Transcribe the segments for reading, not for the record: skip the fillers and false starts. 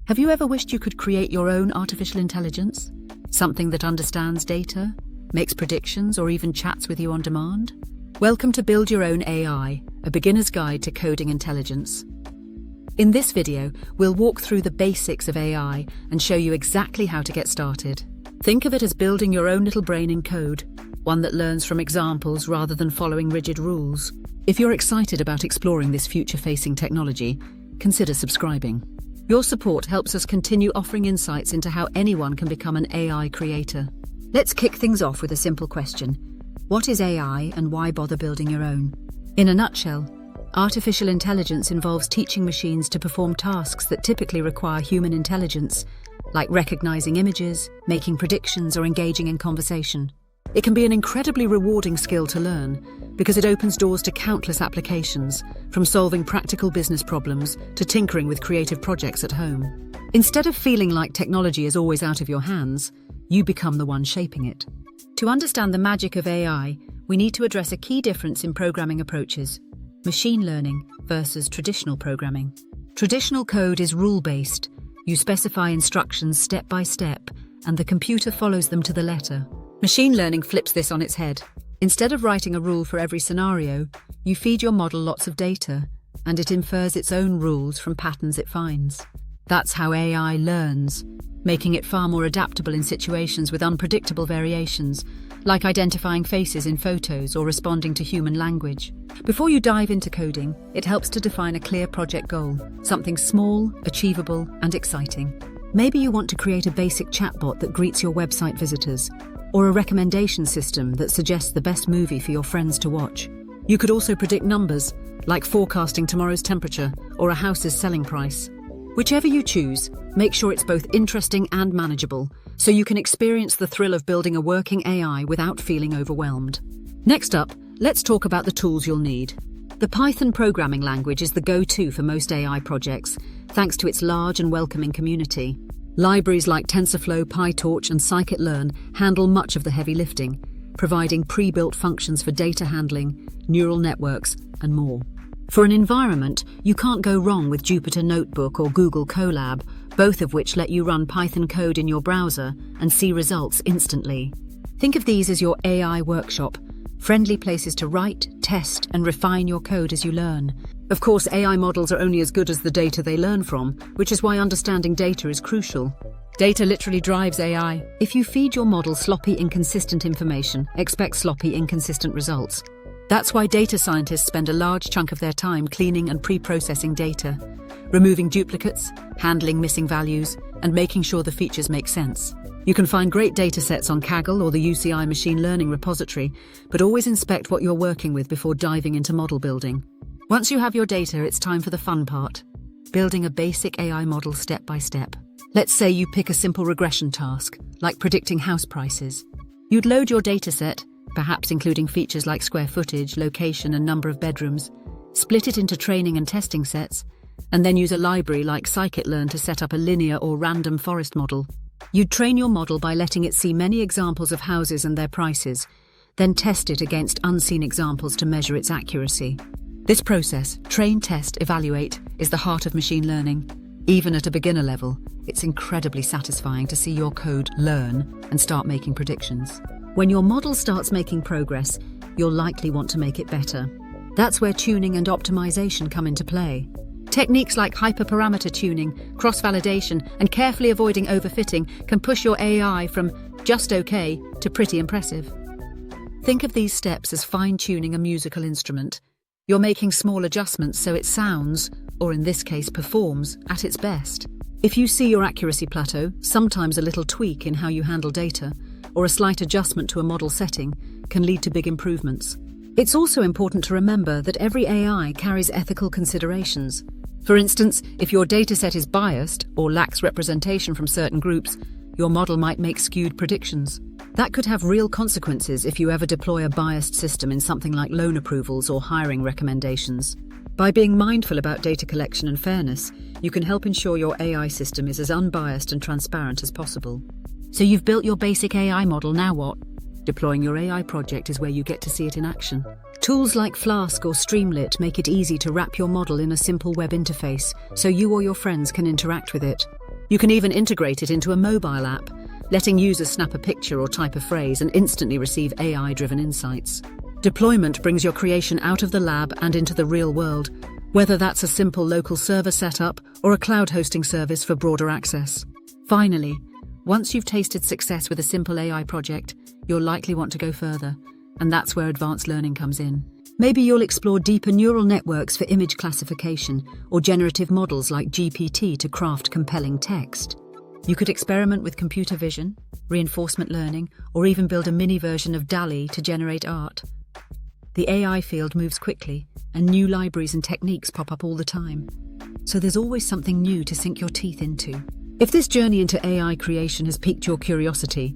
Have you ever wished you could create your own artificial intelligence? Something that understands data, makes predictions, or even chats with you on demand? Welcome to Build Your Own AI, a beginner's guide to coding intelligence. In this video, we'll walk through the basics of AI and show you exactly how to get started. Think of it as building your own little brain in code, one that learns from examples rather than following rigid rules. If you're excited about exploring this future-facing technology, consider subscribing. Your support helps us continue offering insights into how anyone can become an AI creator. Let's kick things off with a simple question. What is AI and why bother building your own? In a nutshell, artificial intelligence involves teaching machines to perform tasks that typically require human intelligence, like recognizing images, making predictions, or engaging in conversation. It can be an incredibly rewarding skill to learn because it opens doors to countless applications, from solving practical business problems to tinkering with creative projects at home. Instead of feeling like technology is always out of your hands, you become the one shaping it. To understand the magic of AI, we need to address a key difference in programming approaches: machine learning versus traditional programming. Traditional code is rule-based. You specify instructions step by step, and the computer follows them to the letter. Machine learning flips this on its head. Instead of writing a rule for every scenario, you feed your model lots of data, and it infers its own rules from patterns it finds. That's how AI learns, making it far more adaptable in situations with unpredictable variations, like identifying faces in photos or responding to human language. Before you dive into coding, it helps to define a clear project goal, something small, achievable, and exciting. Maybe you want to create a basic chatbot that greets your website visitors, or a recommendation system that suggests the best movie for your friends to watch. You could also predict numbers, like forecasting tomorrow's temperature or a house's selling price. Whichever you choose, make sure it's both interesting and manageable, so you can experience the thrill of building a working AI without feeling overwhelmed. Next up, let's talk about the tools you'll need. The Python programming language is the go-to for most AI projects, thanks to its large and welcoming community. Libraries like TensorFlow, PyTorch, and scikit-learn handle much of the heavy lifting, providing pre-built functions for data handling, neural networks, and more. For an environment, you can't go wrong with Jupyter Notebook or Google Colab, both of which let you run Python code in your browser and see results instantly. Think of these as your AI workshop, friendly places to write, test, and refine your code as you learn. Of course, AI models are only as good as the data they learn from, which is why understanding data is crucial. Data literally drives AI. If you feed your model sloppy, inconsistent information, expect sloppy, inconsistent results. That's why data scientists spend a large chunk of their time cleaning and pre-processing data, removing duplicates, handling missing values, and making sure the features make sense. You can find great datasets on Kaggle or the UCI machine learning repository, but always inspect what you're working with before diving into model building. Once you have your data, it's time for the fun part: building a basic AI model step by step. Let's say you pick a simple regression task, like predicting house prices. You'd load your dataset, perhaps including features like square footage, location, and number of bedrooms, split it into training and testing sets, and then use a library like scikit-learn to set up a linear or random forest model. You'd train your model by letting it see many examples of houses and their prices, then test it against unseen examples to measure its accuracy. This process, train, test, evaluate, is the heart of machine learning. Even at a beginner level, it's incredibly satisfying to see your code learn and start making predictions. When your model starts making progress, you'll likely want to make it better. That's where tuning and optimization come into play. Techniques like hyperparameter tuning, cross-validation, and carefully avoiding overfitting can push your AI from just okay to pretty impressive. Think of these steps as fine-tuning a musical instrument. You're making small adjustments so it sounds, or in this case performs, at its best. If you see your accuracy plateau, sometimes a little tweak in how you handle data, or a slight adjustment to a model setting, can lead to big improvements. It's also important to remember that every AI carries ethical considerations. For instance, if your dataset is biased or lacks representation from certain groups, your model might make skewed predictions. That could have real consequences if you ever deploy a biased system in something like loan approvals or hiring recommendations. By being mindful about data collection and fairness, you can help ensure your AI system is as unbiased and transparent as possible. So you've built your basic AI model, now what? Deploying your AI project is where you get to see it in action. Tools like Flask or Streamlit make it easy to wrap your model in a simple web interface so you or your friends can interact with it. You can even integrate it into a mobile app, letting users snap a picture or type a phrase and instantly receive AI-driven insights. Deployment brings your creation out of the lab and into the real world, whether that's a simple local server setup or a cloud hosting service for broader access. Finally, once you've tasted success with a simple AI project, you'll likely want to go further, and that's where advanced learning comes in. Maybe you'll explore deeper neural networks for image classification or generative models like GPT to craft compelling text. You could experiment with computer vision, reinforcement learning, or even build a mini version of DALL-E to generate art. The AI field moves quickly, and new libraries and techniques pop up all the time. So there's always something new to sink your teeth into. If this journey into AI creation has piqued your curiosity,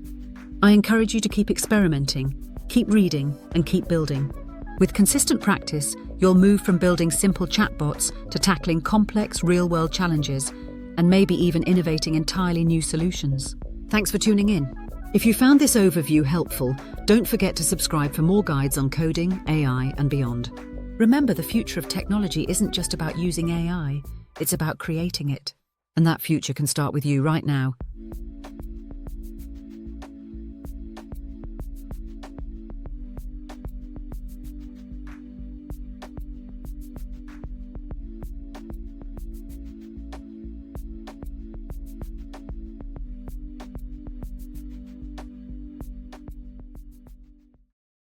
I encourage you to keep experimenting, keep reading, and keep building. With consistent practice, you'll move from building simple chatbots to tackling complex real-world challenges, and maybe even innovating entirely new solutions. Thanks for tuning in. If you found this overview helpful, don't forget to subscribe for more guides on coding, AI, and beyond. Remember, the future of technology isn't just about using AI, it's about creating it. And that future can start with you right now.